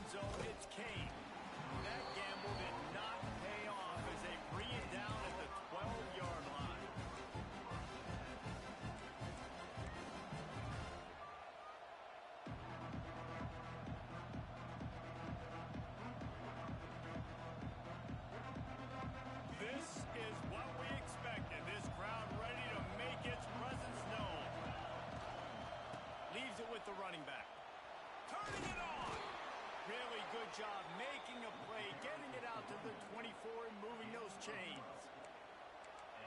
zone, it's Kane. That gamble did not pay off as they bring it down at the 12-yard line. This is what we expected. This crowd ready to make its presence known. Leaves it with the running back. Turning it on. Really good job making a play, getting it out to the 24 and moving those chains.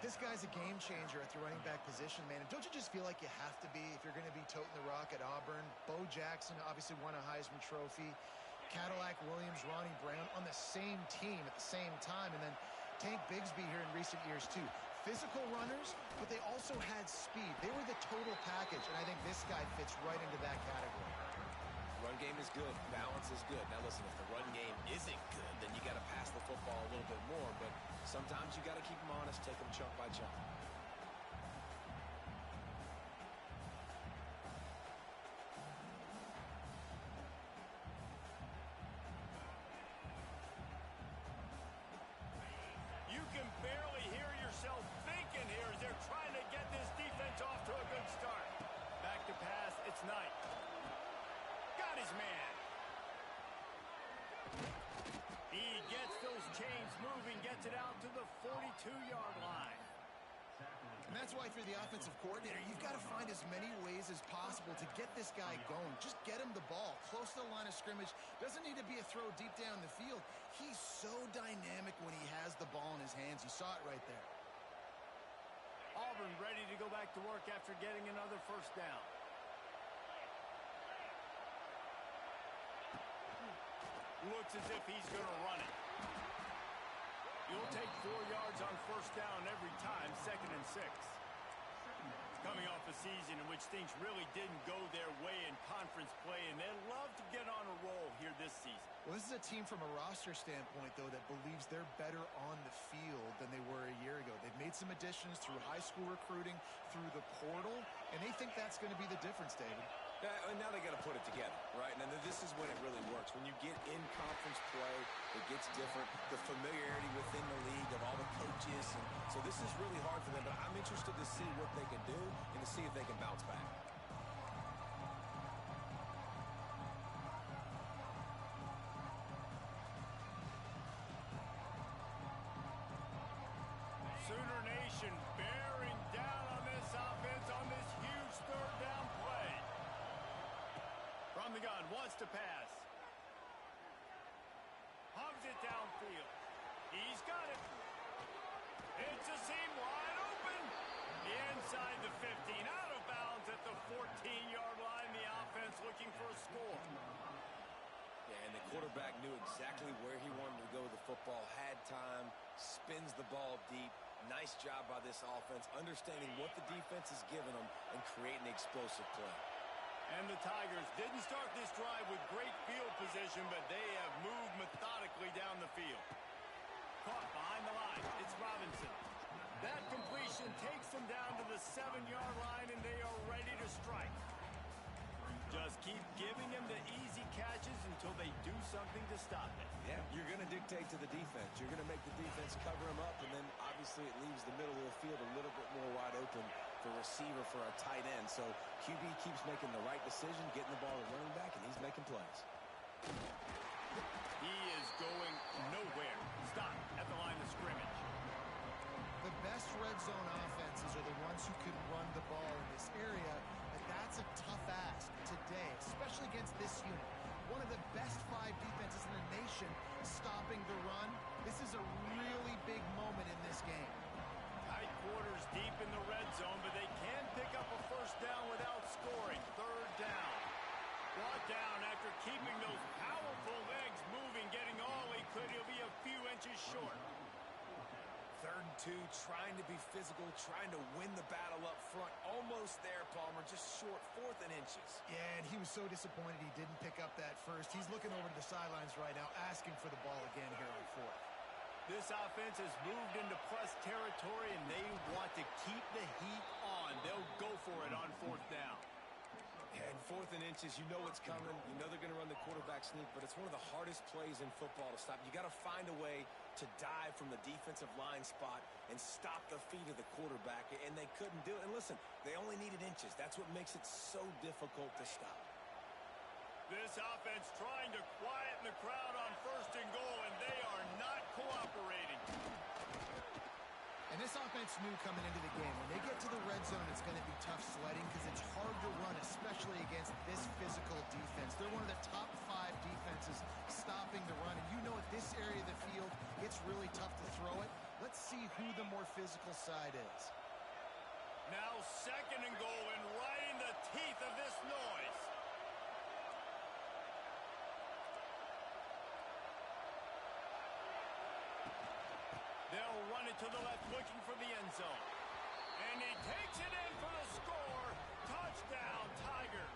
This guy's a game changer at the running back position, man. And don't you just feel like you have to be if you're going to be toting the rock at Auburn? Bo Jackson obviously won a Heisman Trophy. Cadillac Williams, Ronnie Brown on the same team at the same time. And then Tank Bigsby here in recent years, too. Physical runners, but they also had speed. They were the total package, and I think this guy fits right into that category. Run game is good. Balance is good. Now, listen, if the run game isn't good, then you got to pass the football a little bit more. But sometimes you got to keep them honest, take them chunk by chunk. You can barely hear yourself thinking here as they're trying to get this defense off to a good start. Back to pass, it's Knight. Got his man. He gets those chains moving, gets it out to the 42-yard line. And that's why if you're the offensive coordinator, you've got to find as many ways as possible to get this guy going. Just get him the ball close to the line of scrimmage. Doesn't need to be a throw deep down the field. He's so dynamic when he has the ball in his hands. You saw it right there. Auburn ready to go back to work after getting another first down. Looks as if he's going to run it. You'll take 4 yards on first down every time, 2nd and 6. Coming off a season in which things really didn't go their way in conference play, and they love to get on a roll here this season. Well, this is a team from a roster standpoint, though, that believes they're better on the field than they were a year ago. They've made some additions through high school recruiting, through the portal, and they think that's going to be the difference, David. And now they got to put it together, right? And this is when it really works. When you get in conference play, it gets different. The familiarity within the league of all the coaches. And so this is really hard for them. But I'm interested to see what they can do and to see if they can bounce back. Sooner Nation bearing down on this offense on this huge third down play. From the gun, wants to pass. Hogs it downfield. He's got it. It's a seam wide open. Inside the 15, out of bounds at the 14-yard line. The offense looking for a score. Yeah, and the quarterback knew exactly where he wanted to go with the football, had time, spins the ball deep. Nice job by this offense, understanding what the defense is giving them and creating the explosive play. And the Tigers didn't start this drive with great field position, but they have moved methodically down the field. Caught behind the line. It's Robinson. That completion takes them down to the 7-yard line, and they are ready to strike. Just keep giving them the easy catches until they do something to stop it. Yeah, you're going to dictate to the defense. You're going to make the defense cover them up, and then obviously it leaves the middle of the field a little bit more wide open for receiver, for a tight end. So QB keeps making the right decision, getting the ball to running back, and he's making plays. He is going nowhere. Stop at the line of scrimmage. The best red zone offenses are the ones who can run the ball in this area, and that's a tough ask today, especially against this unit. One of the best 5 defenses in the nation stopping the run. This is a really big moment in this game. Tight quarters deep in the red zone, but they can pick up a first down without scoring. Third down. Brought down after keeping those powerful legs moving, getting all he could. He'll be a few inches short. 3rd and 2, trying to be physical, trying to win the battle up front. Almost there, Palmer, just short, 4th and inches. Yeah, and he was so disappointed he didn't pick up that first. He's looking over to the sidelines right now, asking for the ball again here on 4th. This offense has moved into press territory, and they want to keep the heat on. They'll go for it on 4th down. And 4th and inches, you know it's coming. You know they're going to run the quarterback sneak, but it's one of the hardest plays in football to stop. You got to find a way to dive from the defensive line spot and stop the feet of the quarterback, and they couldn't do it. And listen, they only needed inches. That's what makes it so difficult to stop. This offense trying to quieten the crowd on 1st and goal, and they are not cooperating. And this offense knew coming into the game, when they get to the red zone, it's going to be tough sledding because it's hard to run, especially against this physical defense. They're one of the top 5 defenses stopping the run. And you know at this area of the field, it's really tough to throw it. Let's see who the more physical side is. Now 2nd and goal, and right in the teeth of this noise. They'll run it to the left, looking for the end zone. And he takes it in for the score. Touchdown, Tigers.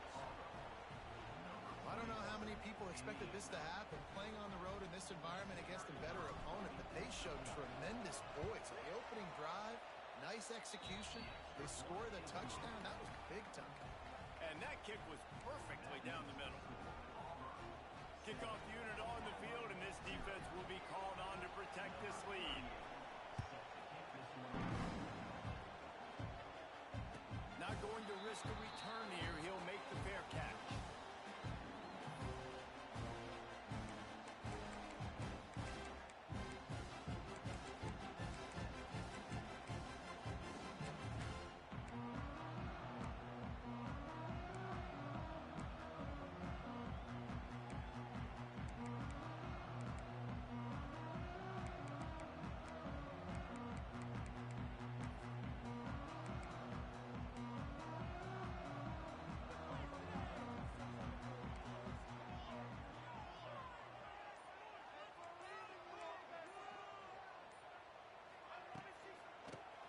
I don't know how many people expected this to happen, playing on the road in this environment against a better opponent, but they showed tremendous poise. The opening drive, nice execution. They score the touchdown. That was big time. And that kick was perfectly down the middle. Kickoff unit on the field, and this defense will be called on to protect this lead. Not going to risk a return here. He'll make the fair catch.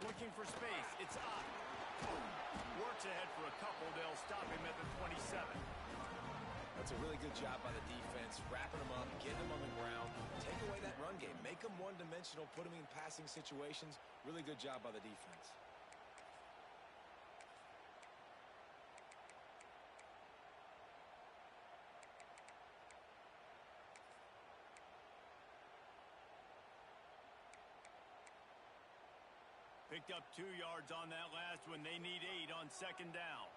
Looking for space. It's up. Works ahead for a couple. They'll stop him at the 27. That's a really good job by the defense, wrapping them up, getting them on the ground, take away that run game, make them one-dimensional, put them in passing situations. Really good job by the defense. Picked up 2 yards on that last one. They need 8 on 2nd down.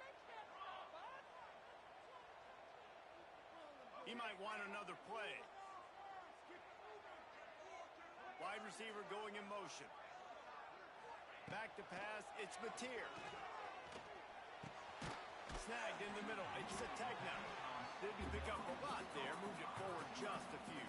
He might want another play. Wide receiver going in motion. Back to pass. It's Mateer. Snagged in the middle. It's Sategna. Didn't pick up a lot there. Moved it forward just a few.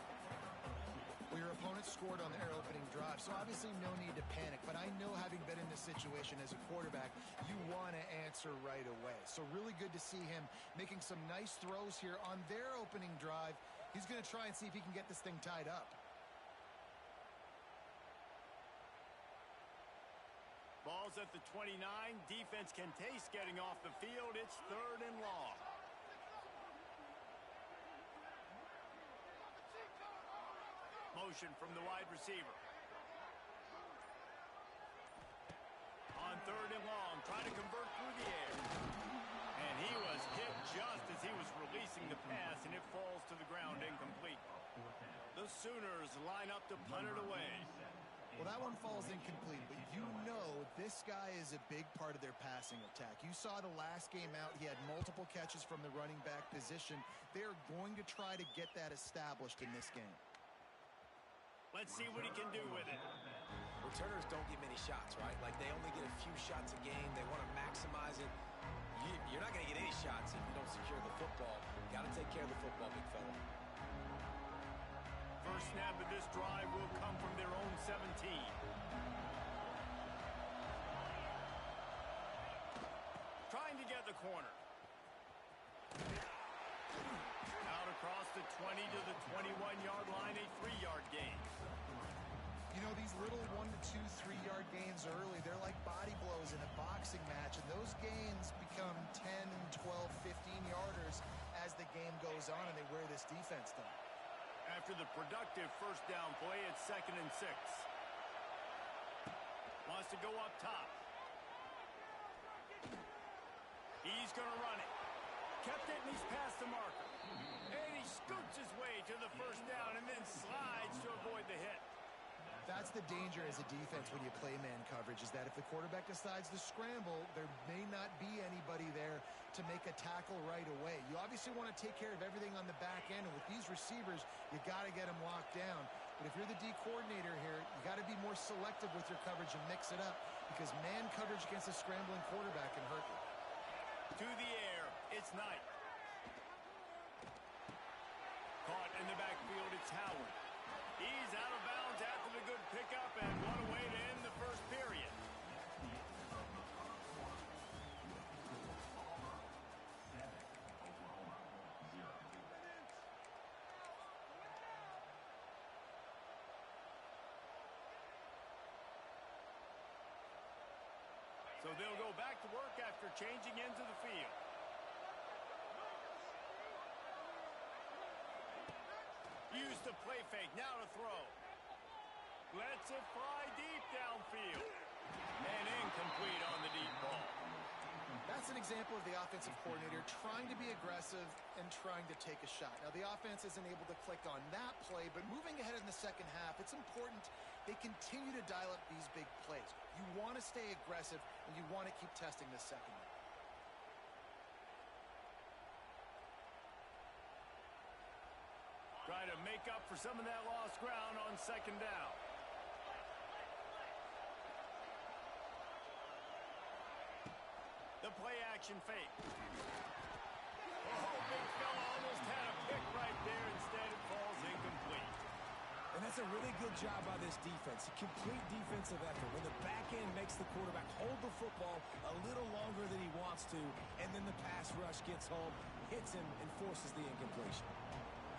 Well, your opponent scored on their opening drive, so obviously no need to panic. But I know, having been in this situation as a quarterback, you want to answer right away. So really good to see him making some nice throws here on their opening drive. He's going to try and see if he can get this thing tied up. Ball's at the 29. Defense can taste getting off the field. It's 3rd and long. Motion from the wide receiver. On 3rd and long, trying to convert through the air. And he was hit just as he was releasing the pass, and it falls to the ground incomplete. The Sooners line up to punt it away. Well, that one falls incomplete, but you know this guy is a big part of their passing attack. You saw the last game out, he had multiple catches from the running back position. They're going to try to get that established in this game. Let's see what he can do with it. Returners don't get many shots, right? Like, they only get a few shots a game. They want to maximize it. You're not going to get any shots if you don't secure the football. Got to take care of the football, big fella. First snap of this drive will come from their own 17. Trying to get the corner. Out across the 20 to the 21-yard line, a 3-yard gain. You know, these little 1 to 2, 3-yard gains early, they're like body blows in a boxing match, and those gains become 10, 12, 15-yarders as the game goes on, and they wear this defense down. After the productive first down play, it's 2nd and 6. Wants to go up top. He's going to run it. Kept it, and he's past the marker. And he scoots his way to the first down and then slides to avoid the hit. That's the danger as a defense when you play man coverage, is that if the quarterback decides to scramble, there may not be anybody there to make a tackle right away. You obviously want to take care of everything on the back end, and with these receivers, you got to get them locked down. But if you're the D coordinator here, you got to be more selective with your coverage and mix it up, because man coverage against a scrambling quarterback can hurt you. To the air, it's Knight. Caught in the backfield, it's Howard. He's out of bounds after the good pickup, and what a way to end the first period. So they'll go back to work after changing into the field. Used the play fake, now to throw. Lets it fly deep downfield. And incomplete on the deep ball. That's an example of the offensive coordinator trying to be aggressive and trying to take a shot. Now, the offense isn't able to click on that play, but moving ahead in the second half, it's important they continue to dial up these big plays. You want to stay aggressive, and you want to keep testing the second half. Try to make up for some of that lost ground on second down. The play action fake. Oh, big fella almost had a pick right there. Instead, it falls incomplete. And that's a really good job by this defense. A complete defensive effort. When the back end makes the quarterback hold the football a little longer than he wants to, and then the pass rush gets home, hits him, and forces the incompletion.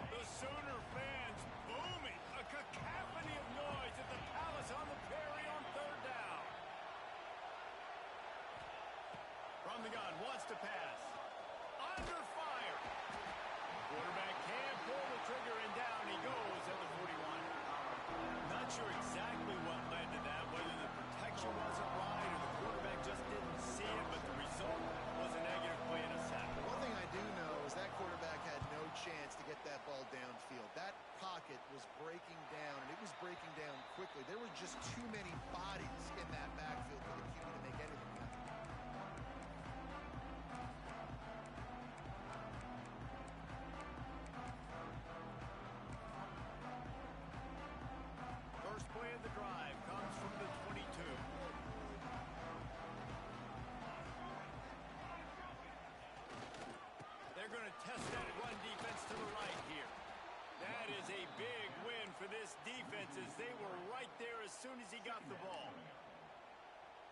The Sooner fans booming. A cacophony of noise at the Palace on the Prairie on third down. From the gun, wants to pass. Under fire. Quarterback can't pull the trigger, and down he goes at the 41. Not sure exactly what led to that, whether the protection wasn't right or the quarterback just didn't see it, but the result was a negative play and a sack. One thing I do know is that quarterback had no chance to get that ball downfield. That pocket was breaking down, and it was breaking down quickly. There were just too many bodies in that backfield for the QB to make anything happen. First play of the drive comes from the 22. They're going to test that run defense to the right here. That is a big win for this defense, as they were right there as soon as he got the ball.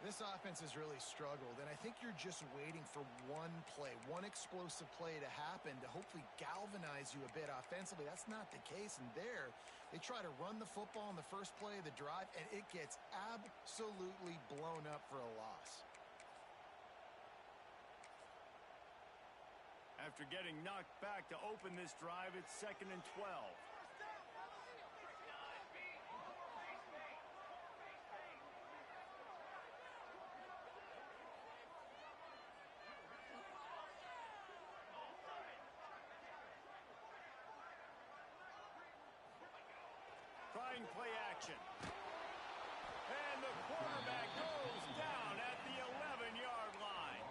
This offense has really struggled, and I think you're just waiting for one play, one explosive play to happen to hopefully galvanize you a bit offensively. That's not the case, and there, they try to run the football in the first play of the drive, and it gets absolutely blown up for a loss. After getting knocked back to open this drive, it's 2nd and 12. Trying play action. And the quarterback goes down at the 11-yard line.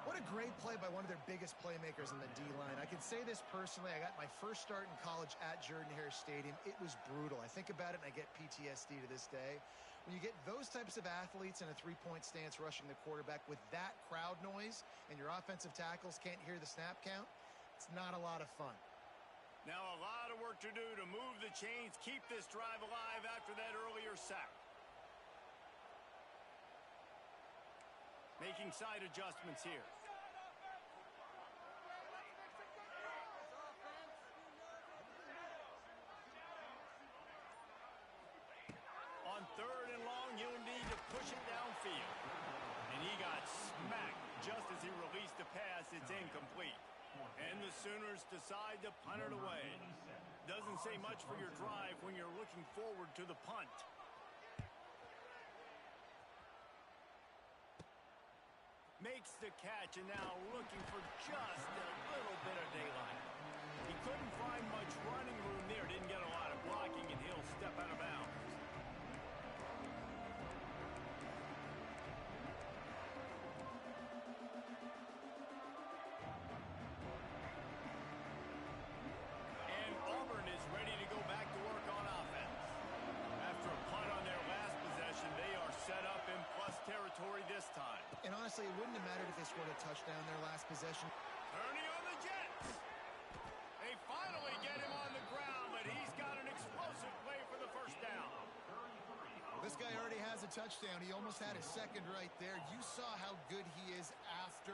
What a great play by one of their biggest playmakers in the D-line. I can say this personally. I got my first start in college at Jordan-Hare Stadium. It was brutal. I think about it, and I get PTSD to this day. When you get those types of athletes in a three-point stance rushing the quarterback with that crowd noise and your offensive tackles can't hear the snap count, it's not a lot of fun. Now a lot of work to do to move the chains, keep this drive alive after that earlier sack. Making side adjustments here. On third and long, he'll need to push it downfield. And he got smacked just as he released the pass. It's incomplete. And the Sooners decide to punt it away. Doesn't say much for your drive when you're looking forward to the punt. Makes the catch, and now looking for just a little bit of daylight. He couldn't find much running room there. Didn't get a lot of blocking, and he'll step out of bounds. And Auburn is ready to go back to work on offense. After a punt on their last possession, they are set up in plus territory this time. And honestly, it wouldn't have mattered if they scored a touchdown their last possession. Turning on the Jets. They finally get him on the ground, but he's got an explosive play for the first down. This guy already has a touchdown. He almost had a second right there. You saw how good he is after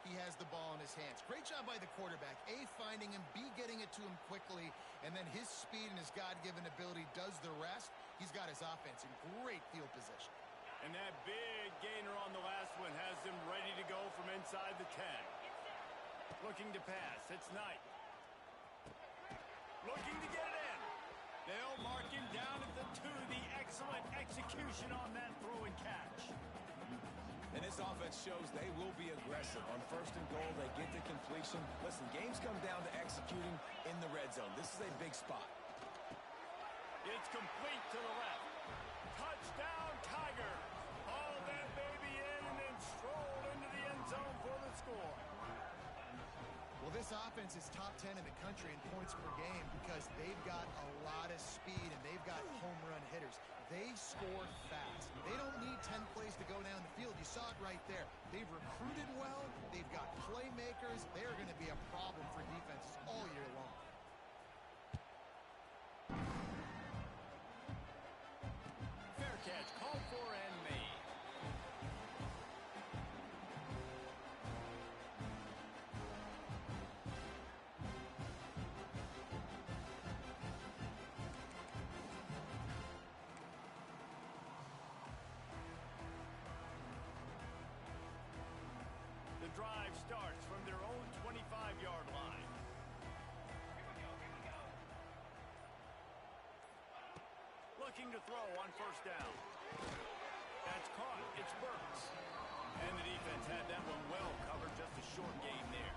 he has the ball in his hands. Great job by the quarterback. A, finding him, B, getting it to him quickly, and then his speed and his God-given ability does the rest. He's got his offense in great field position. And that big gainer on the last one has him ready to go from inside the 10. Looking to pass. It's Knight. Looking to get it in. They'll mark him down at the 2. The excellent execution on that throw and catch. And this offense shows they will be aggressive. On first and goal, they get to completion. Listen, games come down to executing in the red zone. This is a big spot. It's complete to the left. Touchdown, Tiger. Haul that baby in and then stroll into the end zone for the score. Well, this offense is top 10 in the country in points per game because they've got a lot of speed and they've got home run hitters. They score fast. They don't need 10 plays to go down the field. You saw it right there. They've recruited well. They've got playmakers. They're going to be a problem for defenses all year long. Fair catch called for and made. The drive starts from their own 25-yard line. Looking to throw on first down. That's caught. It's Burks. And the defense had that one well covered. Just a short game there.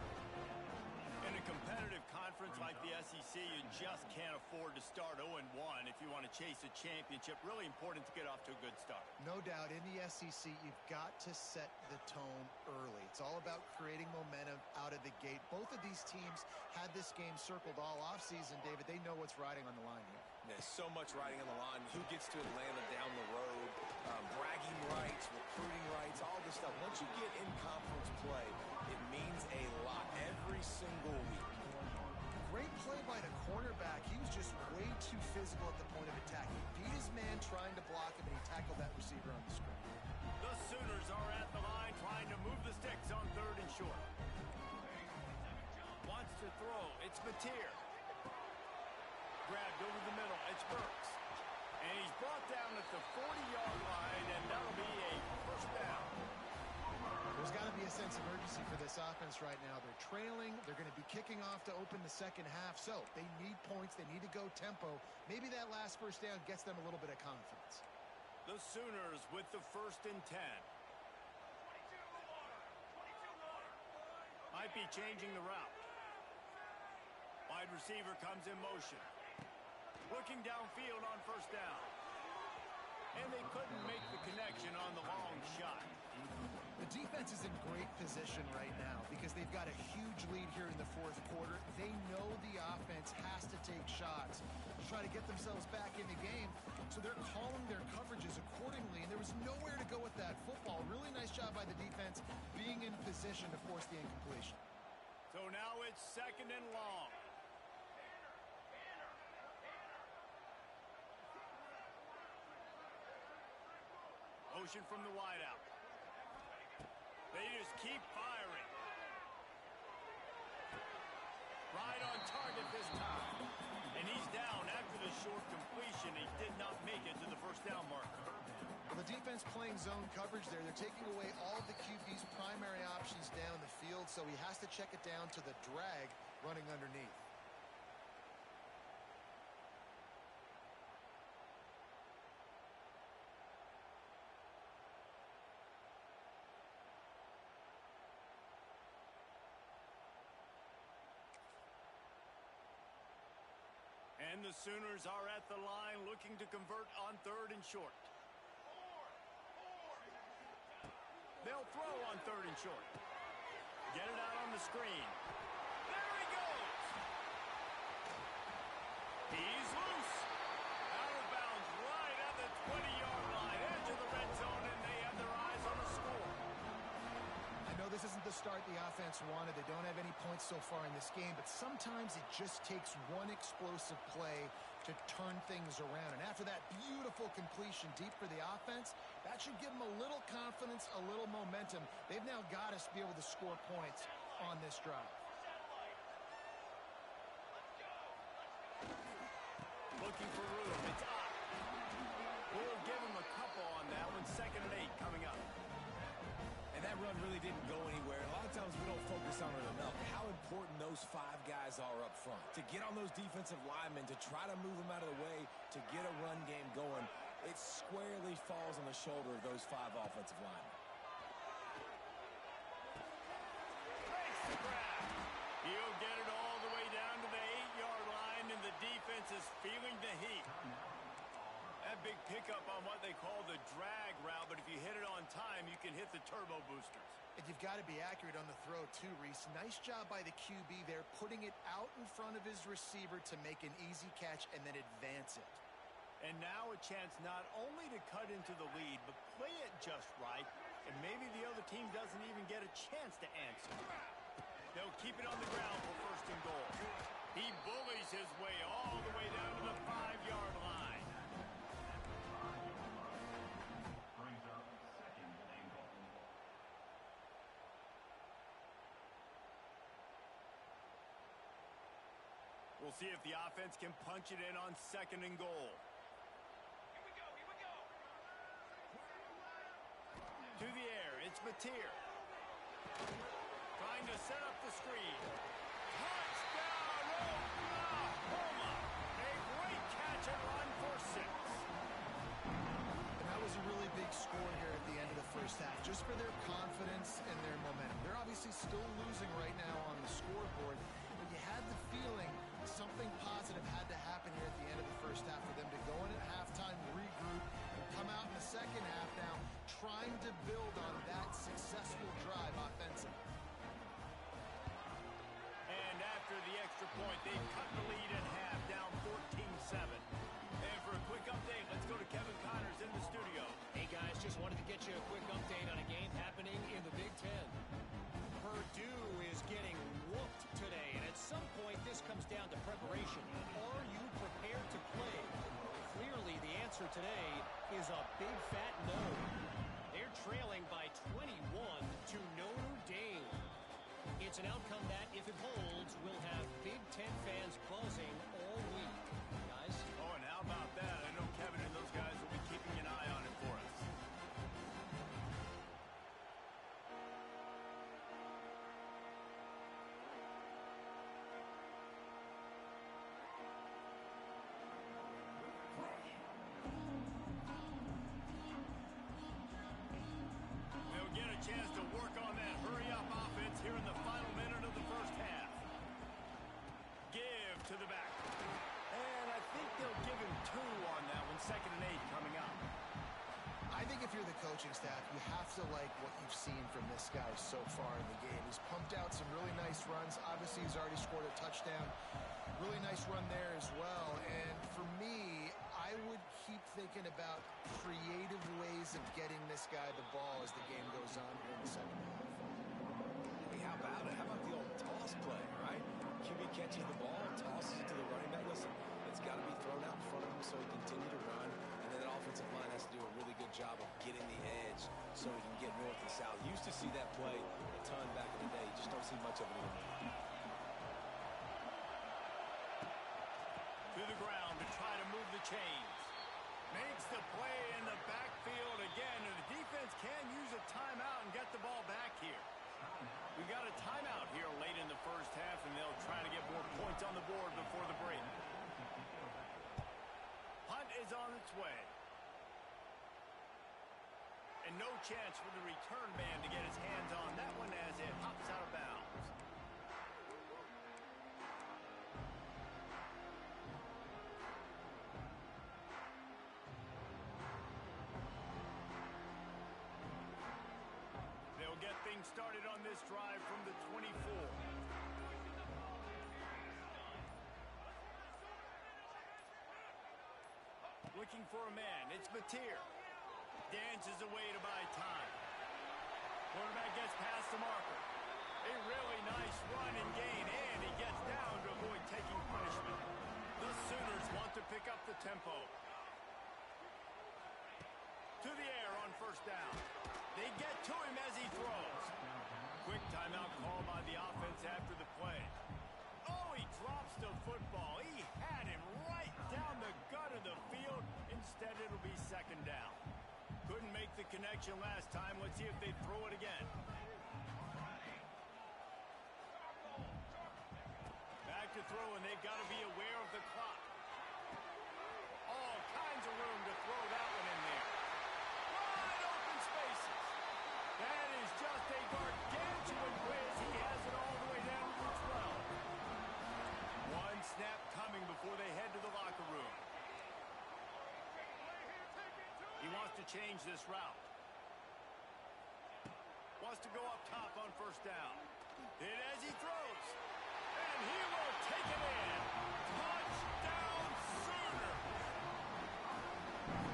In a competitive conference like the SEC, you just can't afford to start 0-1 if you want to chase a championship. Really important to get off to a good start. No doubt, in the SEC, you've got to set the tone early. It's all about creating momentum out of the gate. Both of these teams had this game circled all offseason, David. They know what's riding on the line here. There's so much riding on the line. Who gets to Atlanta down the road? Bragging rights, recruiting rights, all this stuff. Once you get in conference play, it means a lot every single week. Great play by the cornerback. He was just way too physical at the point of attack. He beat his man trying to block him, and he tackled that receiver on the screen. The Sooners are at the line trying to move the sticks on third and short. Wants to throw. It's Mateer. Grabbed over the middle. It's Burks. And he's brought down at the 40-yard line, and that'll be a first down. There's got to be a sense of urgency for this offense right now. They're trailing. They're going to be kicking off to open the second half. So they need points. They need to go tempo. Maybe that last first down gets them a little bit of confidence. The Sooners with the 1st and 10. Might be changing the route. Wide receiver comes in motion. Looking downfield on first down. And they couldn't make the connection on the long shot. The defense is in great position right now because they've got a huge lead here in the fourth quarter. They know the offense has to take shots to try to get themselves back in the game. So they're calling their coverages accordingly, and there was nowhere to go with that football. Really nice job by the defense being in position to force the incompletion. So now it's 2nd and long. Motion from the wideout. They just keep firing. Right on target this time. And he's down after the short completion. He did not make it to the first down marker. Well, the defense playing zone coverage there. They're taking away all of the QB's primary options down the field, so he has to check it down to the drag running underneath. And the Sooners are at the line looking to convert on 3rd and short. They'll throw on 3rd and short. Get it out on the screen. There he goes. He's loose. Out of bounds right at the 20-yard line. Edge of the red zone, and they have their eyes on the score. I know this isn't the start the offense wanted. They don't have any points so far in this game, but sometimes it just takes one explosive play to turn things around. And after that beautiful completion deep for the offense, that should give them a little confidence, a little momentum. They've now got us to be able to score points on this drive. Looking for room. It's up. We'll give him a couple on that one. 2nd and 8 coming up. And that run really didn't go anywhere. A lot of times we don't focus on it enough. How important those 5 guys are up front. To get on those defensive linemen, to try to move them out of the way, to get a run game going, it squarely falls on the shoulder of those 5 offensive linemen. Makes the grab. He'll get it all the way down to the 8-yard line, and the defense is feeling the heat. That big pickup on what they call the drag route, but if you hit it on time, you can hit the turbo boosters. And you've got to be accurate on the throw too, Reese. Nice job by the QB there, putting it out in front of his receiver to make an easy catch and then advance it. And now a chance not only to cut into the lead, but play it just right, and maybe the other team doesn't even get a chance to answer. They'll keep it on the ground for 1st and goal. He bullies his way all the way down to the 5-yard line. We'll see if the offense can punch it in on 2nd and goal. Here we go. To the air, it's Mateer. Trying to set up the screen. Touchdown, Oklahoma! A great catch and run for 6. And that was a really big score here at the end of the first half, just for their confidence and their momentum. They're obviously still losing right now on the scoreboard, but you had the feeling something positive had to happen here at the end of the first half for them to go in at halftime, regroup, and come out in the second half now trying to build on that successful drive offensively. And after the extra point, they cut the lead in half, down 14-7. And for a quick update, let's go to Kevin Connors in the studio. Hey, guys, just wanted to get you a quick update on a game happening in the Big Ten. Purdue is getting whooped today, and at some point this comes down to preparation. Are you prepared to play? Clearly the answer today is a big fat no. They're trailing by 21 to Notre Dame. It's an outcome that, if it holds, will have Big Ten fans buzzing all week. Guys? Oh, and how about that? I know Kevin and those guys will be keeping an eye on it for us. They'll get a chance to work on that hurry-up offense here in the final minute of the first half. Give to the back. And I think they'll give him 2 on that one. 2nd and 8 coming up. I think if you're the coaching staff, you have to like what you've seen from this guy so far in the game. He's pumped out some really nice runs. Obviously, he's already scored a touchdown. Really nice run there as well. And for me, I would keep thinking about creative ways of getting this guy the ball as the game goes on here in the second half. Hey, how about it? How about the old toss play, right? QB catches the ball, tosses it to the running back. Listen, it's got to be thrown out in front of him so he can continue to run. And then the offensive line has to do a really good job of getting the edge so he can get north and south. Used to see that play a ton back in the day. You just don't see much of it anymore. To the ground to try to move the chains. Makes the play in the backfield again, and the defense can use a timeout and get the ball back here. We got a timeout here late in the first half, and they'll try to get more points on the board before the break. Punt is on its way. And no chance for the return man to get his hands on that one as it hops out of bounds. this drive from the 24. Looking for a man. It's Mateer. Dances away to buy time. Quarterback gets past the marker. A really nice run and gain, and he gets down to avoid taking punishment. The Sooners want to pick up the tempo. To the air on first down. They get to him as he throws. Quick timeout call by the offense after the play. Oh, he drops the football. He had him right down the gut of the field. Instead, it'll be second down. Couldn't make the connection last time. Let's see if they throw it again. Back to throw, and they've got to be aware of the clock. All kinds of room to throw that one in there. Wide open spaces. That is just a gargantuan play as he has it all the way down to the 12. One snap coming before they head to the locker room. He wants to change this route. Wants to go up top on first down. And as he throws, and he will take it in. Touchdown, Sooners!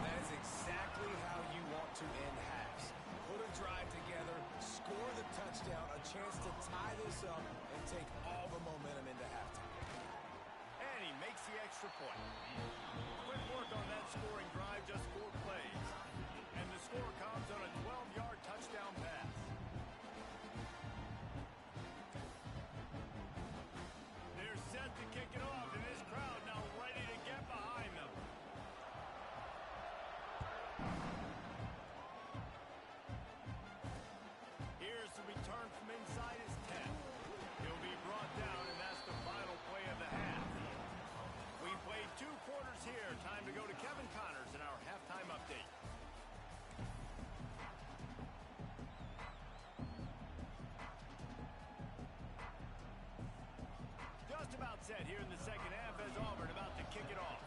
That is exactly how you want to end halves. Put a drive together, score the touchdown, a chance to tie this up, and take all the momentum into halftime. And he makes the extra point. Quick work on that scoring drive, just 4 plays. And the score comes on a 12-yard touchdown pass. They're set to kick it off, and this crowd now ready to get behind them. Here's the return from inside his 10. He'll be brought down, and that's the final play of the half. We played 2 quarters here. Time to go to Kevin Connors in our halftime update. Just about set here in the second half as Auburn about to kick it off.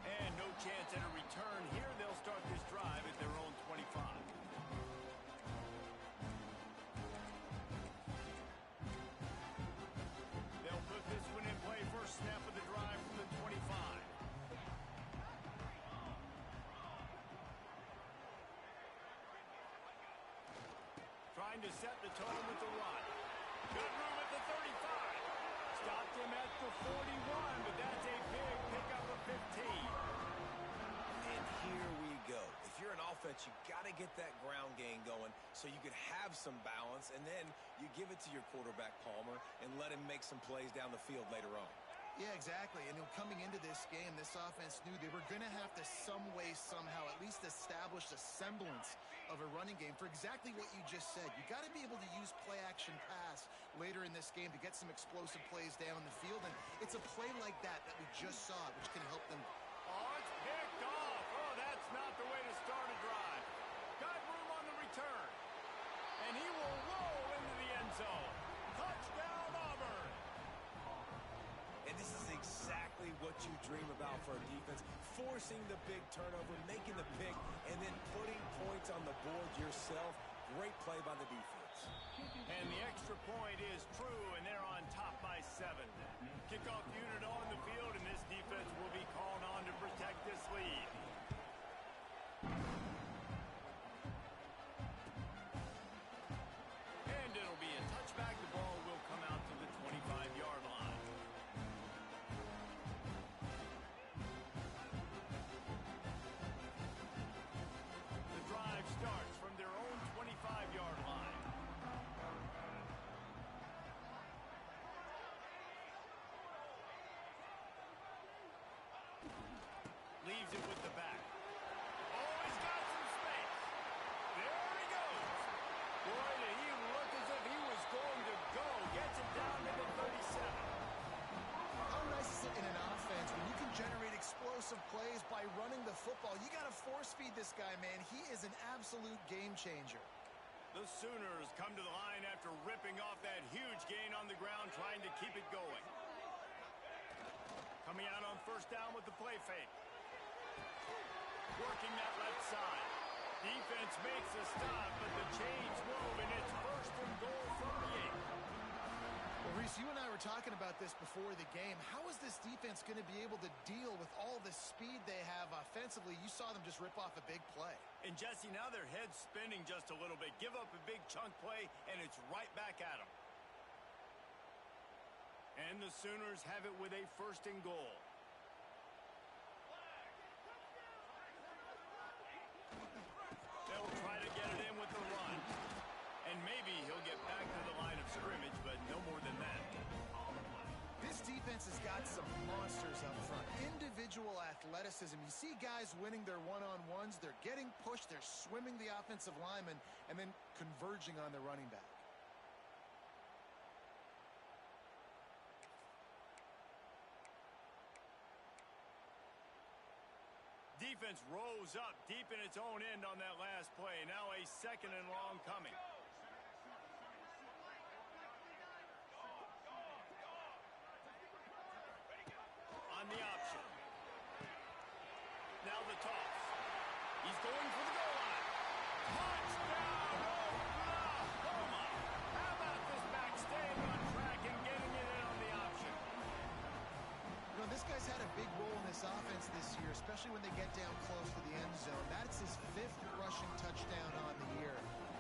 And no chance at a return here. They'll start this drive at their own 25. They'll put this one in play. First snap of the drive from the 25. Trying to set the tone with the run. Good room at the 35. Stopped him at the 41, but that's a big pickup of 15. And here we go. If you're an offense, you got to get that ground game going so you can have some balance, and then you give it to your quarterback, Palmer, and let him make some plays down the field later on. Yeah, exactly. And coming into this game, this offense knew they were going to have to some way, somehow, at least establish a semblance of a running game for exactly what you just said. You got to be able to use play-action pass later in this game to get some explosive plays down the field. And it's a play like that we just saw, which can help them. Oh, it's picked off. Oh, that's not the way to start a drive. Got room on the return. And he will roll into the end zone. Touchdown, Auburn. And this is exactly what you dream about for a defense, forcing the big turnover, making the pick, and then putting points on the board yourself. Great play by the defense. And the extra point is true, and they're on top by 7. Kickoff unit on the field, and this defense will be called on to protect this lead. And it'll be a touchback. The ball will come out to the 25-yard line. The drive starts from their own 25-yard line. Leaves it with the back. Oh, he's got some space. There he goes. Boy, did he look as if he was going to go. Gets it down to the 37. How nice is it in an offense when you can generate explosive plays by running the football? You got to force feed this guy, man. He is an absolute game changer. The Sooners come to the line after ripping off that huge gain on the ground, trying to keep it going. Coming out on first down with the play fake. working that left side. Defense makes a stop, but the chain's woven. It's first and goal from the 8. Well, Reese, you and I were talking about this before the game. How is this defense going to be able to deal with all the speed they have offensively? You saw them just rip off a big play. And, Jesse, now their head's spinning just a little bit. Give up a big chunk play, and it's right back at them. And the Sooners have it with a first and goal. They'll try to get it in with the run. And maybe he'll get back to the line of scrimmage, but no more than that. This defense has got some monsters up front. Individual athleticism. You see guys winning their one-on-ones. They're getting pushed. They're swimming the offensive lineman and then converging on the running back. Defense rose up deep in its own end on that last play. Now a second and long coming. On the option. Now the toss. He's going for the goal line. Touchdown, Oklahoma! How about this back staying on track and getting it in on the option? You know, this guy's had a big role in this offense this year, especially when they get down close to the end zone. That's his 5th rushing touchdown on the year.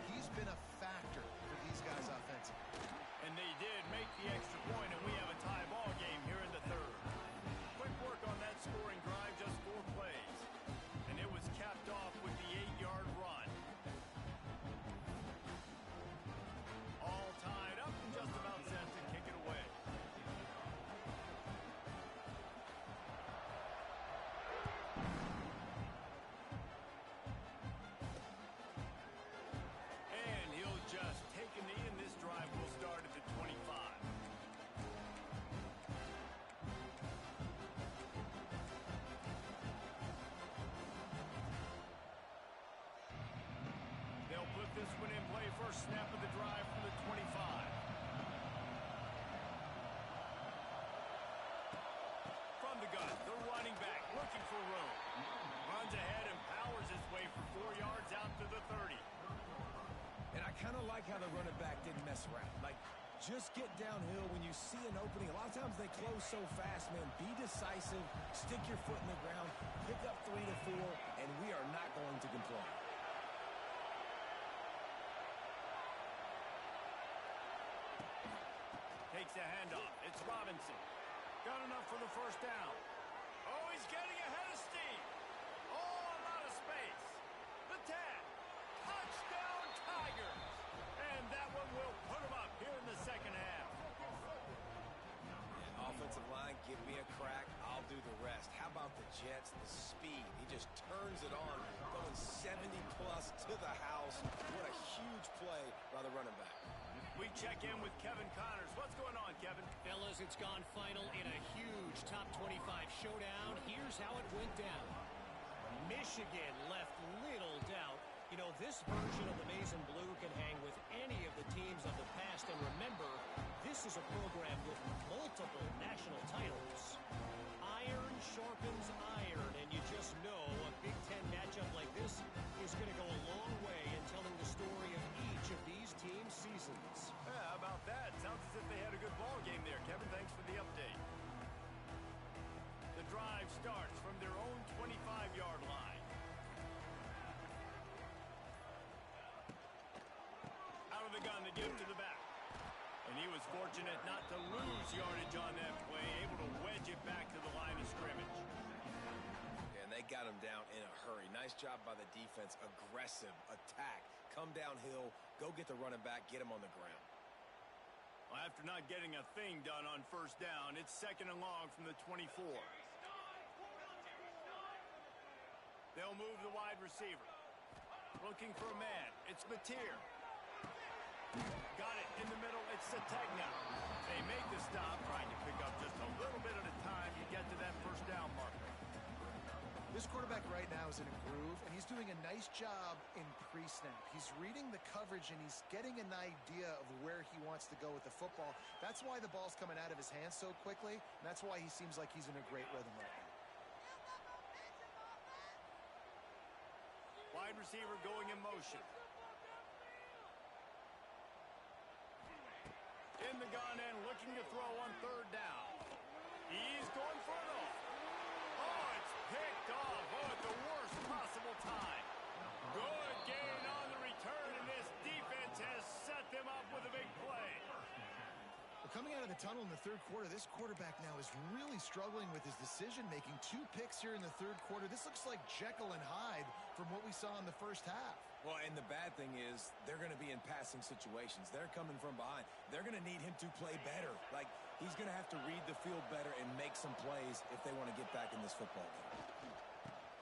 He's been a factor for these guys offensively. And they did make the extra point, and we have a tie ball game here in the 3rd. Quick work on that scoring drive, just 4 plays. And it was capped off with the 8-yard run. All tied up and just about set to kick it away. And he'll just take a knee, and this drive will start at the 25. They'll put this one in play. First snap of the drive from the 25. From the gun, the running back looking for room. Runs ahead and powers his way for 4 yards out to the 30. And I kind of like how the running back didn't mess around. Like, just get downhill when you see an opening. A lot of times they close so fast, man. Be decisive, stick your foot in the ground, pick up 3 to 4, and we are not going to complain. Takes a handoff. It's Robinson. Got enough for the first down. Oh, he's getting ahead of steam. Oh, a lot of space. The 10. Touchdown, Tigers. And that one will put him up here in the second half. Offensive line, give me a crack. I'll do the rest. How about the Jets? The speed. He just turns it on, going 70-plus to the house. What a huge play by the running back. We check in with Kevin Connors. What's going on, Kevin? Fellas, it's gone final in a huge top 25 showdown. Here's how it went down. Michigan left little doubt. You know, this version of the Maize and Blue can hang with any of the teams of the past. And remember, this is a program with multiple national titles. Iron sharpens iron, and you just know a Big Ten matchup like this is going to go a long way in telling the story of each of these teams' seasons. Yeah, how about that? Sounds as if they had a good ball game there. Kevin, thanks for the update. The drive starts from their own 25-yard line. Out of the gun, they give it to the back. And he was fortunate not to lose yardage on that play, able to wedge it back to the line of scrimmage. And they got him down in a hurry. Nice job by the defense. Aggressive attack. Come downhill, go get the running back, get him on the ground. Well, after not getting a thing done on first down, it's second and long from the 24. They'll move the wide receiver. Looking for a man. It's Mateer. Got it in the middle. It's Sategna. They make the stop, trying to pick up just a little bit at a time to get to that first down marker. This quarterback right now is in a groove, and he's doing a nice job in pre-snap. He's reading the coverage, and he's getting an idea of where he wants to go with the football. That's why the ball's coming out of his hands so quickly, and that's why he seems like he's in a great rhythm right now. wide receiver going in motion. In the gun and looking to throw on third down. He's going for it all. Oh, it's picked off. Oh, at the worst possible time. Good gain on the return, and this defense has set them up with a big play. Well, coming out of the tunnel in the third quarter, this quarterback now is really struggling with his decision-making. 2 picks here in the third quarter. This looks like Jekyll and Hyde from what we saw in the first half. Well, and the bad thing is they're going to be in passing situations. They're coming from behind. They're going to need him to play better. Like, he's going to have to read the field better and make some plays if they want to get back in this football game.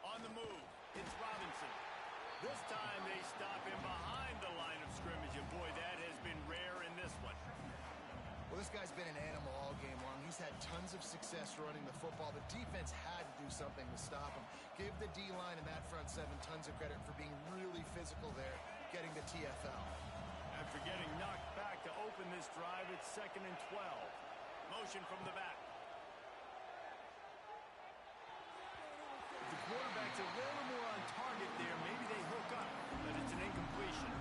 On the move, it's Robinson. This time they stop him behind the line of scrimmage, and boy, that has been rare in this one. Well, this guy's been an animal all game long. He's had tons of success running the football. The defense had to do something to stop him. Give the D-line and that front seven tons of credit for being really physical there, getting the TFL. After getting knocked back to open this drive, it's 2nd and 12. Motion from the back. The quarterback's a little more on target there. Maybe they hook up, but it's an incompletion.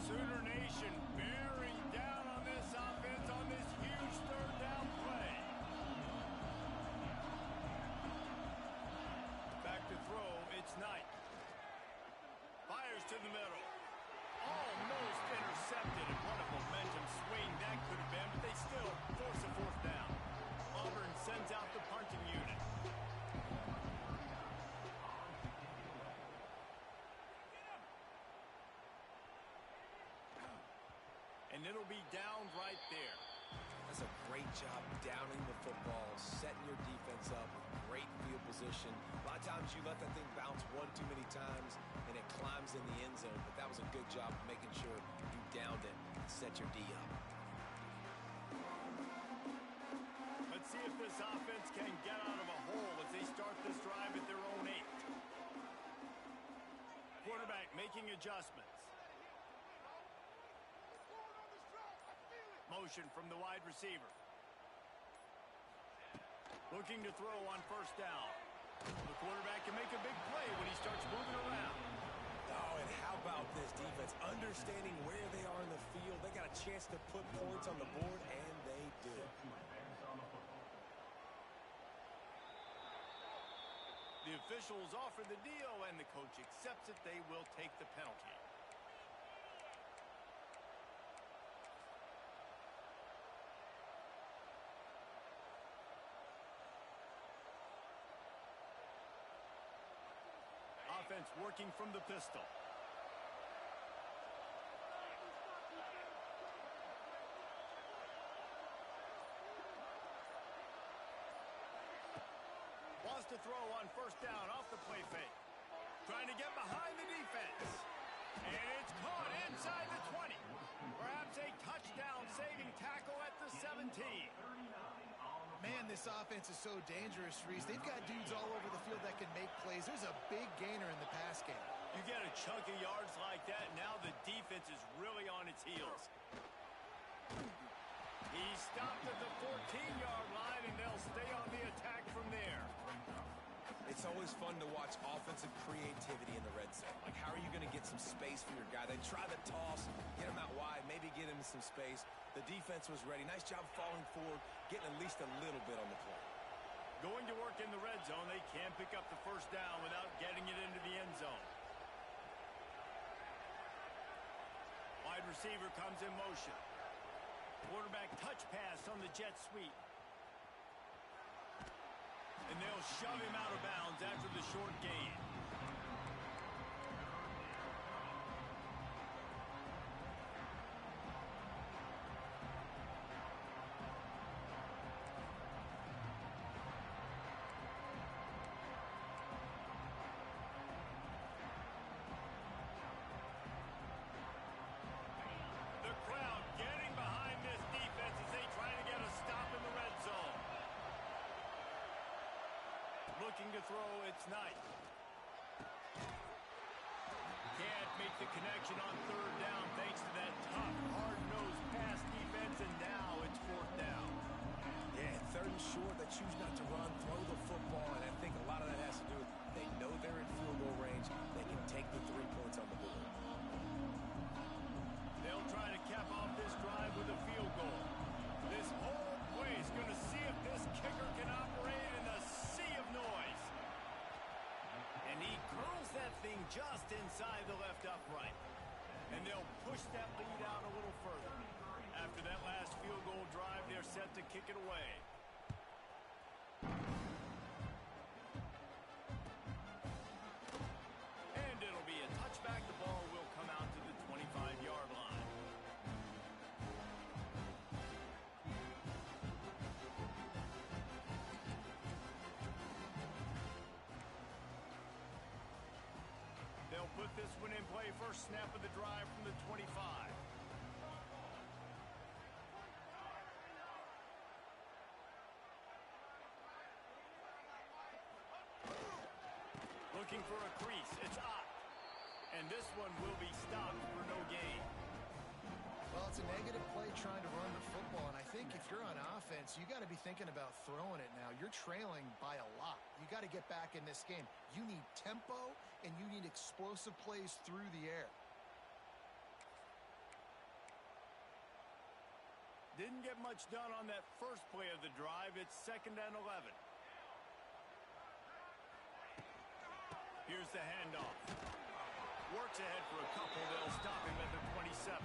Sooner Nation bearing down on this offense on this huge third down play. Back to throw, it's Knight. Fires to the middle. Almost intercepted, and what a momentum swing that could have been, but they still force a 4th down. Auburn sends out the punting unit. And it'll be down right there. That's a great job downing the football, setting your defense up with great field position. A lot of times you let that thing bounce one too many times and it climbs in the end zone, but that was a good job of making sure you downed it and set your D up. Let's see if this offense can get out of a hole as they start this drive at their own 8. Quarterback making adjustments. Motion from the wide receiver. Looking to throw on first down. The quarterback can make a big play when he starts moving around. Oh, and how about this defense? Understanding where they are in the field. They got a chance to put points on the board, and they did. The officials offer the deal, and the coach accepts it. They will take the penalty. Offense working from the pistol. Wants to throw on first down off the play fake. Trying to get behind the defense. And it's caught inside the 20. Perhaps a touchdown-saving tackle at the 17. Man, this offense is so dangerous, Reese. They've got dudes all over the field that can make plays. There's a big gainer in the pass game. You get a chunk of yards like that, now the defense is really on its heels. He stopped at the 14-yard line, and they'll stay on the attack from there. It's always fun to watch offensive creativity in the red zone. Like, how are you going to get some space for your guy? They try the toss, get him out wide, maybe get him some space. The defense was ready. Nice job falling forward, getting at least a little bit on the play. Going to work in the red zone, they can't pick up the first down without getting it into the end zone. Wide receiver comes in motion. Quarterback touch pass on the jet sweep. And they'll shove him out of bounds after the short gain. The crowd getting behind this defense as looking to throw. It's Knight. Can't make the connection on third down thanks to that tough, hard-nosed pass defense, and now it's fourth down. Yeah, third and short, they choose not to run, throw the football, and I think a lot of that has to do with they know they're in field goal range. They can take the 3 points on the board. They'll try to cap off this drive with a field goal. This whole place going to see if this kicker can operate in a sea of noise. And he curls that thing just inside the left upright. And they'll push that lead out a little further. After that last field goal drive, they're set to kick it away. And it'll be a touchback. The ball will come out to the 25-yard line. They'll put this one in play. First snap of the drive from the 25. Looking for a crease. It's up. And this one will be stopped for no gain. Well, it's a negative play trying to run the football, and I think if you're on offense, you got to be thinking about throwing it now. You're trailing by a lot. You got to get back in this game. You need tempo, and you need explosive plays through the air. Didn't get much done on that first play of the drive. It's 2nd and 11. Here's the handoff. Works ahead for a couple. They'll stop him at the 27.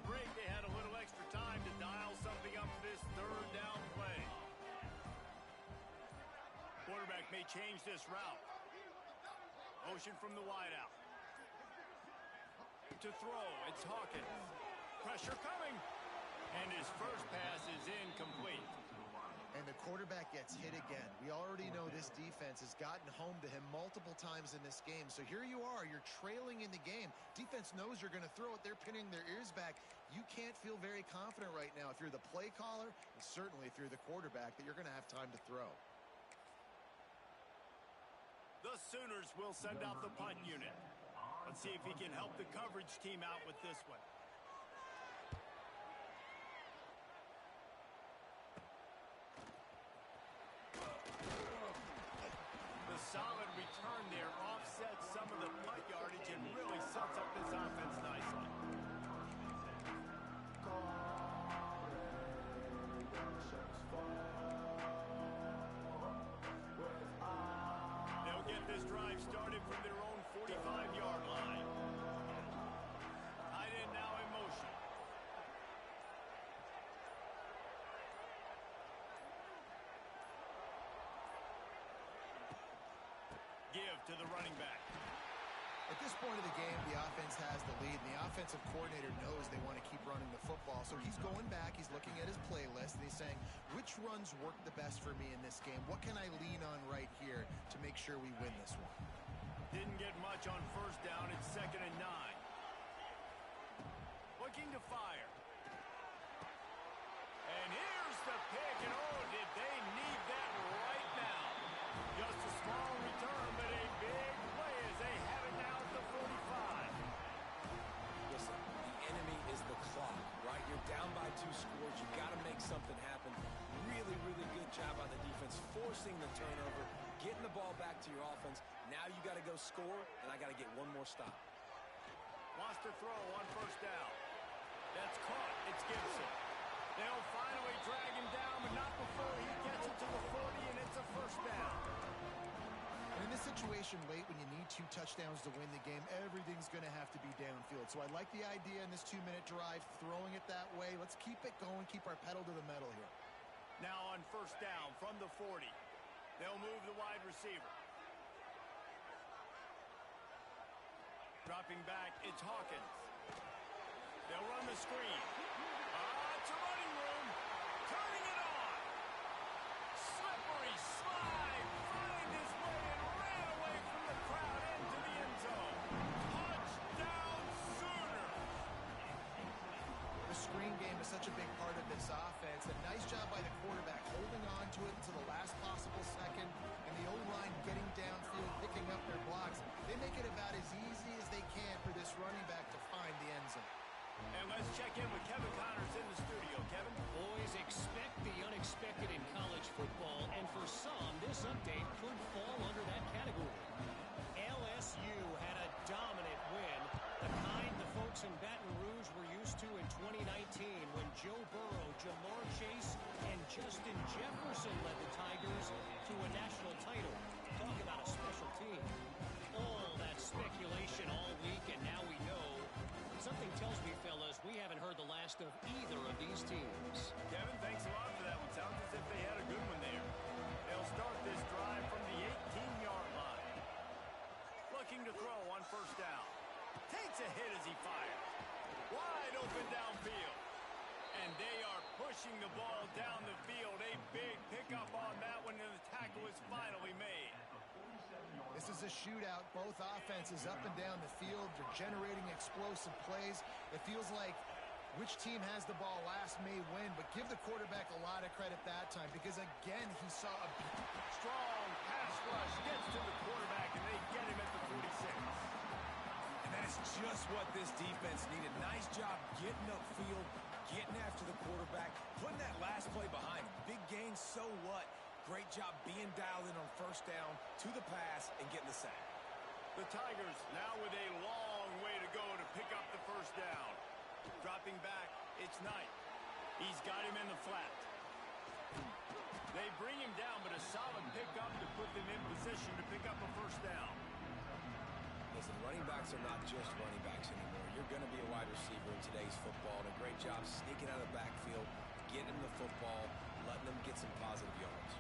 Break, they had a little extra time to dial something up for this third down play. Quarterback may change this route. Motion from the wideout. To throw, it's Hawkins. Pressure coming. And his first pass is incomplete. And the quarterback gets hit again. We already know this defense has gotten home to him multiple times in this game. So here you are, you're trailing in the game. Defense knows you're going to throw it. They're pinning their ears back. You can't feel very confident right now if you're the play caller, and certainly if you're the quarterback, that you're going to have time to throw. The Sooners will send out the punt unit. Let's see if he can help the coverage team out with this one. Solid return there offsets some of the punt yardage and really sets up this offense nicely. They'll get this drive started from their own 45-yard line. Tight end now in motion. Give to the running back. At this point of the game, the offense has the lead, and the offensive coordinator knows they want to keep running the football. So he's going back, he's looking at his playlist, and he's saying, which runs work the best for me in this game? What can I lean on right here to make sure we win this one? Didn't get much on first down. It's 2nd and 9. Looking to fire. And here's the pick, and oh, did they need that right now. Just a small return, but a big play as they have it now at the 45. Listen, the enemy is the clock, right? You're down by 2 scores. You got to make something happen. Really, really good job by the defense, forcing the turnover, getting the ball back to your offense. Now you got to go score, and I got to get one more stop. Wants to throw on first down. That's caught. It's Gibson. They'll finally drag him down, but not before he gets it to the 40, and it's a first down. And in this situation late when you need 2 touchdowns to win the game, everything's going to have to be downfield. So I like the idea in this 2-minute drive, throwing it that way. Let's keep it going, keep our pedal to the metal here. Now on first down from the 40. They'll move the wide receiver. Dropping back, it's Hawkins. They'll run the screen. It's a running room. Turning it on. Slippery slide. Find his way and ran away from the crowd into the end zone. Touchdown Sooner. The screen game is such a big part of this offense. A nice job by the quarterback holding on to it until the last possible second, and the O-line getting downfield, picking up their blocks. They make it about as easy as they can for this running back to find the end zone. And let's check in with Kevin Connors in the studio. Kevin? Boys, expect the unexpected in college football, and for some, this update could fall under that category. LSU had a dominant win, the kind the folks in Baton Rouge were used to in 2019 when Joe Burrow, Jamar Chase, and Justin Jefferson led the Tigers to a national title. Talk about a special team. All that speculation all week, and now we know. Something tells me, fellas, we haven't heard the last of either of these teams. Kevin, thanks a lot for that one. Sounds as if they had a good one there. They'll start this drive from the 18-yard line. Looking to throw on first down. Takes a hit as he fires. Wide open downfield. And they are pushing the ball down the field. A big pickup on that one, and the tackle is finally made. This is a shootout. Both offenses up and down the field. They're generating explosive plays. It feels like which team has the ball last may win, but give the quarterback a lot of credit that time because, again, he saw a strong pass rush. Gets to the quarterback, and they get him at the 46. And that is just what this defense needed. Nice job getting upfield, getting after the quarterback, putting that last play behind him. Big gain, so what? Great job being dialed in on first down to the pass and getting the sack. The Tigers now with a long way to go to pick up the first down. Dropping back, it's Knight. He's got him in the flat. They bring him down, but a solid pickup to put them in position to pick up a first down. Listen, running backs are not just running backs anymore. You're going to be a wide receiver in today's football, and a great job sneaking out of the backfield, getting him the football, letting them get some positive yards.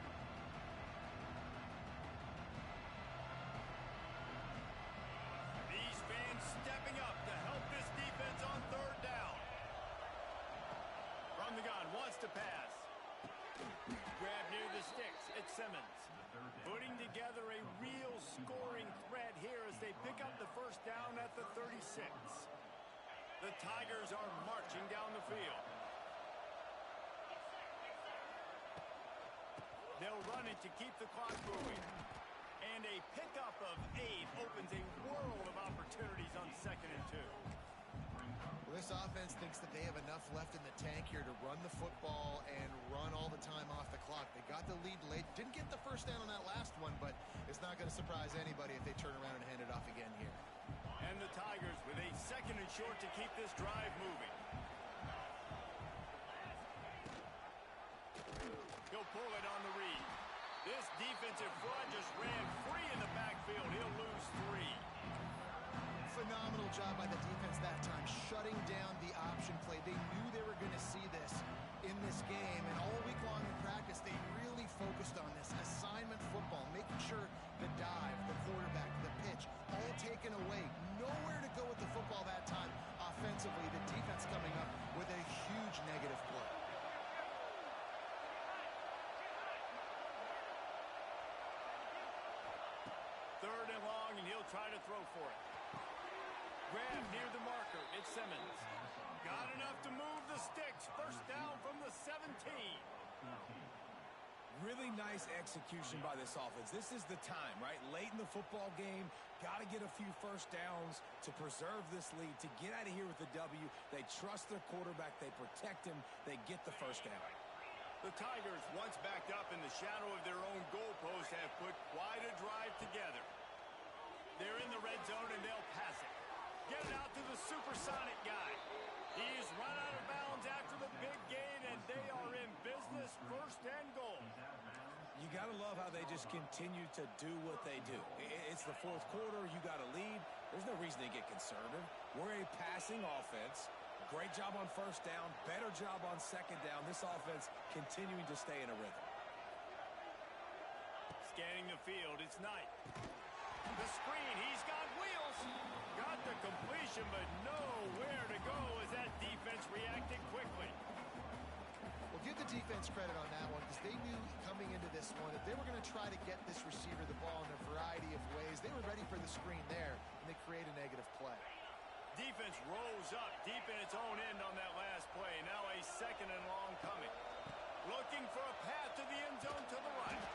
These fans stepping up to help this defense on third down. From the gun, wants to pass. Grab near the sticks. It's Simmons. Putting together a real scoring threat here as they pick up the first down at the 36. The Tigers are marching down the field. They'll run it to keep the clock moving. And a pickup of 8 opens a world of opportunities on 2nd and 2. Well, this offense thinks that they have enough left in the tank here to run the football and run all the time off the clock. They got the lead late. Didn't get the first down on that last one, but it's not going to surprise anybody if they turn around and hand it off again here. And the Tigers with a 2nd and short to keep this drive moving. He'll pull it on the read. This defensive front just ran free in the backfield. He'll lose 3. Phenomenal job by the defense that time, shutting down the option play. They knew they were going to see this in this game, and all week long in practice, they really focused on this assignment football, making sure the dive, the quarterback, the pitch, all taken away. Nowhere to go with the football that time offensively. The defense coming up with a huge negative play. Third and long, and he'll try to throw for it. Grab near the marker. It's Simmons. Got enough to move the sticks. First down from the 17. Really nice execution by this offense. This is the time, right? Late in the football game, got to get a few first downs to preserve this lead, to get out of here with the W. They trust their quarterback. They protect him. They get the first down. The Tigers, once backed up in the shadow of their own goalpost, have put quite a drive together. They're in the red zone, and they'll pass it. Get it out to the supersonic guy. He's run out of bounds after the big gain, and they are in business. First and goal. You You got to love how they just continue to do what they do. It's the fourth quarter. You got a lead. There's no reason to get conservative. We're a passing offense. Great job on first down. Better job on second down. This offense continuing to stay in a rhythm. Scanning the field, it's Knight. The screen, he's got wheels. Got the completion, but nowhere to go as that defense reacted quickly. Well, give the defense credit on that one because they knew coming into this one that they were going to try to get this receiver the ball in a variety of ways. They were ready for the screen there, and they create a negative play. Defense rose up deep in its own end on that last play. Now a second and long coming. Looking for a path to the end zone to the right.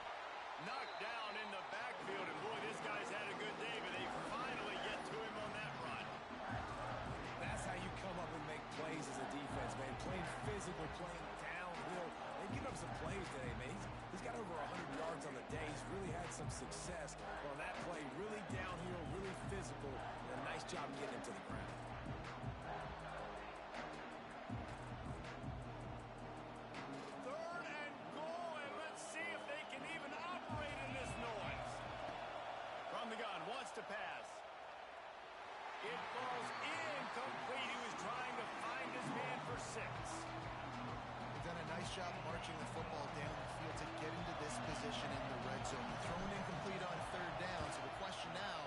Knocked down in the backfield, and boy, this guy's had a good day, but they finally get to him on that run. That's how you come up and make plays as a defense, man. Playing physical, playing downhill. They've given up some plays today, man. He's got over 100 yards on the day. He's really had some success on that play. Really downhill, really physical, and a nice job getting him to the ground. Third and goal, and let's see if they can even operate in this noise. From the gun, wants to pass. It falls incomplete. He was trying to find his man for 6. They've done a nice job marching the football down the field to get into this position in the red zone. Thrown incomplete on third down. So the question now,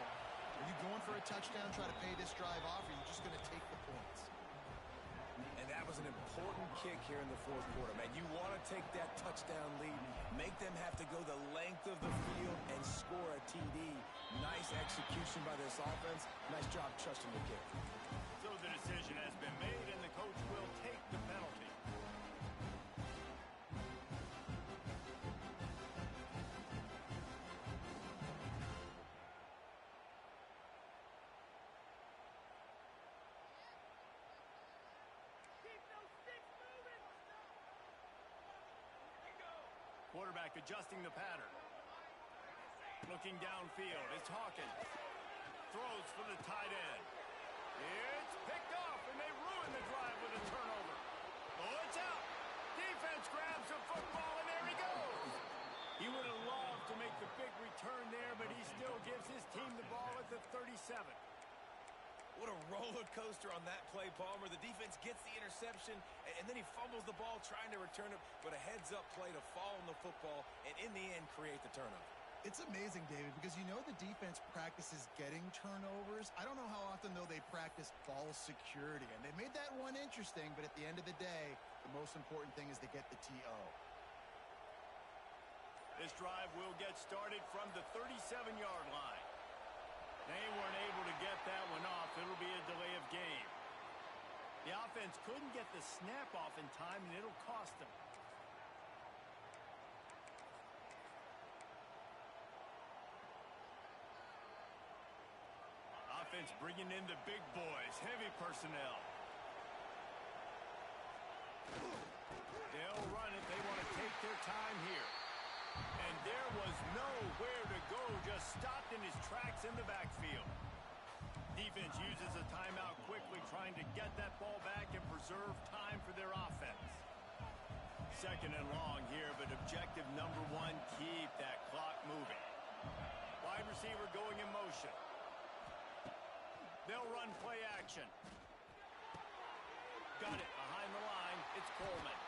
are you going for a touchdown, try to pay this drive off, or are you just going to take the points? And that was an important kick here in the fourth quarter, man. You want to take that touchdown lead, make them have to go the length of the field and score a TD. Nice execution by this offense. Nice job trusting the kick. So the decision has been made, and the coach will take the penalty. Quarterback adjusting the pattern. Looking downfield, it's Hawkins. Throws for the tight end. It's picked off, and they ruin the drive with a turnover. Oh, it's out. Defense grabs the football, and there he goes. He would have loved to make the big return there, but he still gives his team the ball at the 37. What a roller coaster on that play, Palmer. The defense gets the interception, and then he fumbles the ball trying to return it, but a heads-up play to fall on the football, and in the end, create the turnover. It's amazing, David, because you know the defense practices getting turnovers. I don't know how often, though, they practice ball security. And they made that one interesting, but at the end of the day, the most important thing is to get the TO. This drive will get started from the 37-yard line. They weren't able to get that one off. It'll be a delay of game. The offense couldn't get the snap off in time, and it'll cost them. Offense bringing in the big boys, heavy personnel. They'll run it. They want to take their time here. And there was nowhere to go, just stopped in his tracks in the backfield. Defense uses a timeout quickly, trying to get that ball back and preserve time for their offense. Second and long here, but objective number one, keep that clock moving. Wide receiver going in motion. They'll run play action. Got it behind the line. It's Coleman.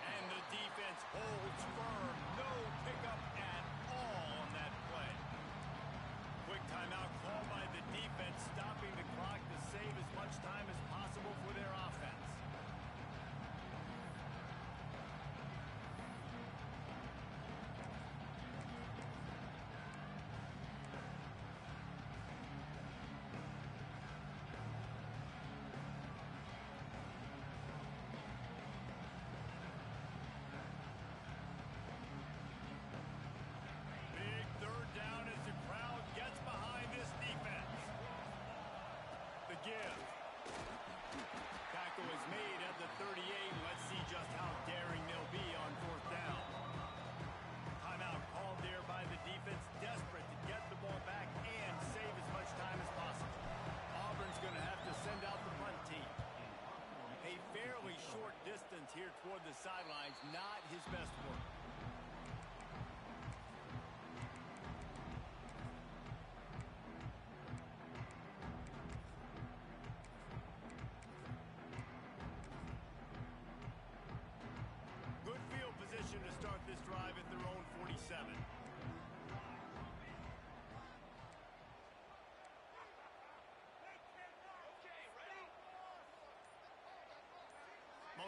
And the defense holds firm. No pickup at all on that play. Quick timeout called by the defense, stopping the clock to save as much time as possible for their offense. Give. Tackle is made at the 38. Let's see just how daring they'll be on fourth down. Timeout called there by the defense, desperate to get the ball back and save as much time as possible. Auburn's going to have to send out the punt team. A fairly short distance here toward the sidelines, not his best work.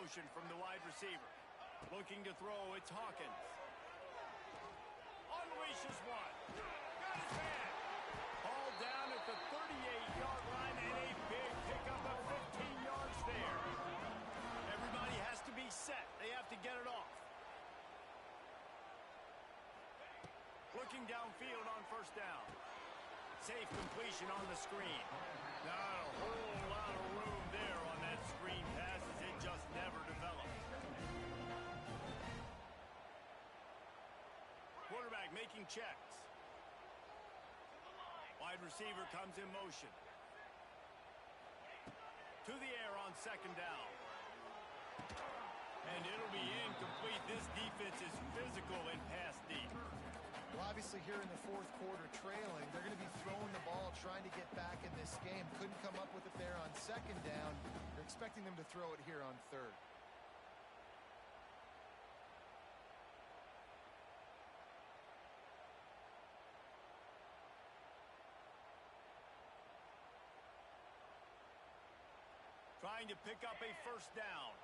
motion from the wide receiver. Looking to throw, it's Hawkins. Unleashes one. Got his man. Ball down at the 38-yard line and a big pickup of 15 yards there. Everybody has to be set. They have to get it off. Looking downfield on first down. Safe completion on the screen. Not a whole lot of room there on that screen pass as it just never developed. Quarterback making checks. Wide receiver comes in motion. To the air on second down. And it'll be incomplete. This defense is physical and pass deep. Well, obviously here in the fourth quarter trailing, they're going to be throwing the ball, trying to get back in this game. Couldn't come up with it there on second down. They're expecting them to throw it here on third. Trying to pick up a first down.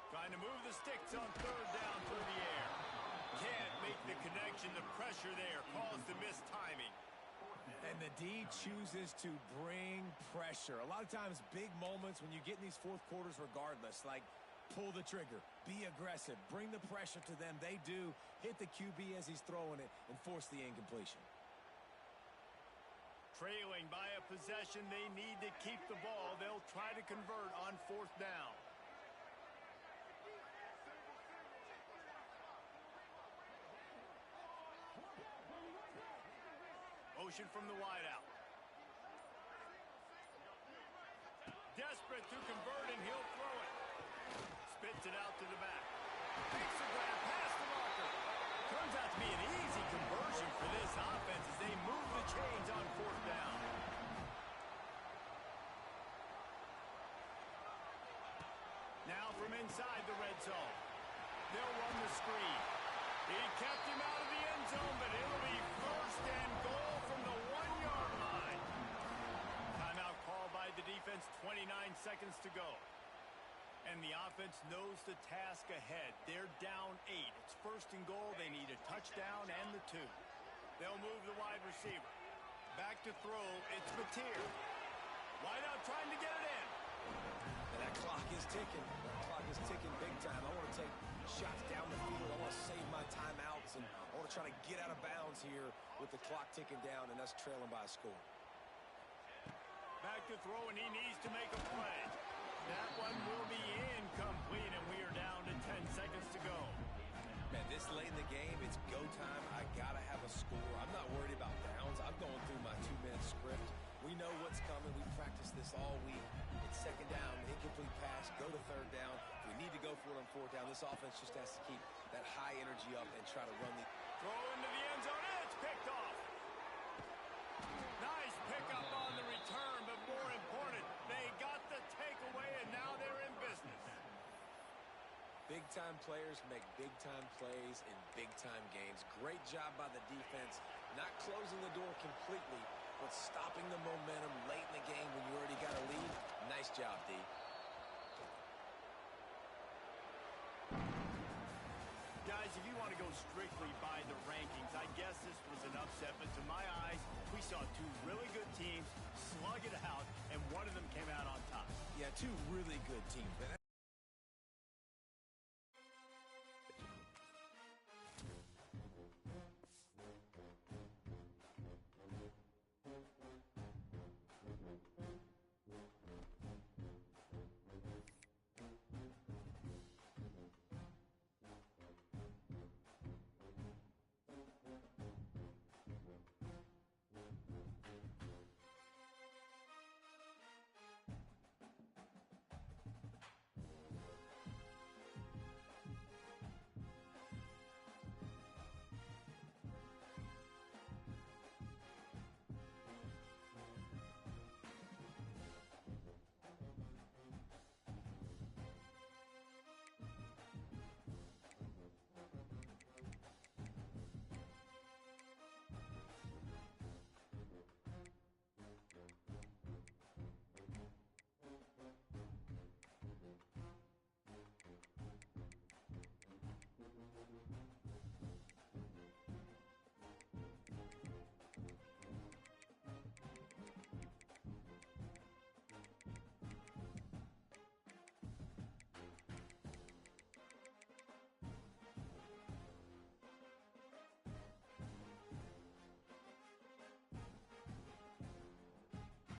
Trying to move the sticks on third down through the air. Can't make the connection. The pressure there caused the missed timing. And the D chooses to bring pressure. A lot of times, big moments when you get in these fourth quarters regardless, like pull the trigger, be aggressive, bring the pressure to them. They do hit the QB as he's throwing it and force the incompletion. Trailing by a possession, they need to keep the ball. They'll try to convert on fourth down. Motion from the wideout. Desperate to convert, and he'll throw it. Spits it out to the back. Takes the grab past the marker. Turns out to be an easy conversion for this offense as they move the chains on fourth down. Now from inside the red zone. They'll run the screen. He kept him out of the end zone, but it'll be first and goal from the 1-yard line. Timeout called by the defense, 29 seconds to go. And the offense knows the task ahead. They're down 8. It's first and goal. They need a touchdown and the 2. They'll move the wide receiver. Back to throw, it's Mateer. Wideout trying to get it in. And that clock is ticking. That clock is ticking big time. I want to take shots down the field. I want to save my timeouts, and I want to try to get out of bounds here with the clock ticking down and us trailing by a score. Back to throw, and he needs to make a play. That one will be incomplete, and we are down to 10 seconds to go. Man, this late in the game, it's go time. I got to have a score. I'm not worried about downs. I'm going through my 2-minute script. We know what's coming. We practiced this all week. It's second down, incomplete pass, go to third down. If we need to go for it on fourth down, this offense just has to keep that high energy up and try to run the... Throw into the end zone, and it's picked off. Nice pickup on the return, but more important, they got the takeaway, and now they're in business. Big-time players make big-time plays in big-time games. Great job by the defense, not closing the door completely, but stopping the momentum late in the game when you already got a lead. Nice job, D. Guys, if you want to go strictly by the rankings, I guess this was an upset, but to my eyes, we saw two really good teams slug it out, and one of them came out on top. Yeah, two really good teams.